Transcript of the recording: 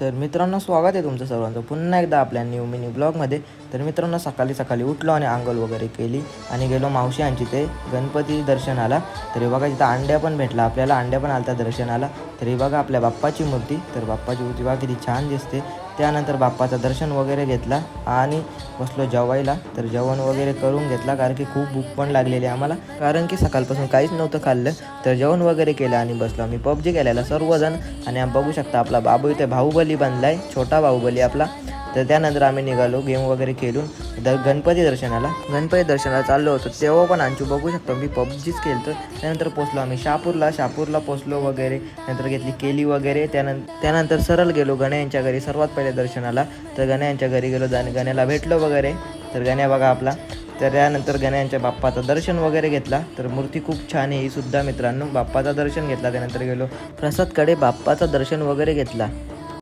तर मित्रांनो, स्वागत आहे तुमचं सर्वांचं पुन्हा एकदा आपल्या न्यू मिनी ब्लॉगमध्ये. तर मित्रांनो, सकाळी उठलो आणि आंघोळ वगैरे केली आणि गेलो मावशी यांची ते गणपती दर्शनाला. तरी बघा तिथं अंड्या पण भेटला आपल्याला, अंड्या पण आलता दर्शनाला. तरी बघा आपल्या बाप्पाची मूर्ती, तर बाप्पाची मूर्ती बघा किती छान दिसते. त्यानंतर बाप्पाचं दर्शन वगैरे घेतला आणि बसलो जेवायला. तर जेवण वगैरे करून घेतला कारण की खूप भूक पण लागलेली आम्हाला, कारण की सकाळपासून काहीच नव्हतं खाल्लं. तर जेवण वगैरे केलं आणि बसलो आम्ही पबजी खेळायला सर्वजण. आणि बघू शकता आपला बाबू इथे बाहुबली बनलाय, छोटा बाहुबली आपला. तर त्यानंतर आम्ही निघालो गेम वगैरे खेळून गणपती दर्शनाला चाललो होतो. तेव्हा पण आमची बघू शकतो मी पबजीच खेळतो. त्यानंतर पोचलो आम्ही शहापूरला पोचलो वगैरे. नंतर घेतली केली वगैरे. त्यानंतर सरळ गेलो गण्या यांच्या घरी सर्वात पहिले दर्शनाला. तर गण्या यांच्या घरी गेलो आणि गण्याला भेटलो वगैरे. तर गण्या बघा आपला. तर त्यानंतर गण्यांच्या बाप्पाचं दर्शन वगैरे घेतला. तर मूर्ती खूप छान आहे ही सुद्धा मित्रांनो. बाप्पाचं दर्शन घेतला, त्यानंतर गेलो प्रसादकडे बाप्पाचं दर्शन वगैरे घेतला.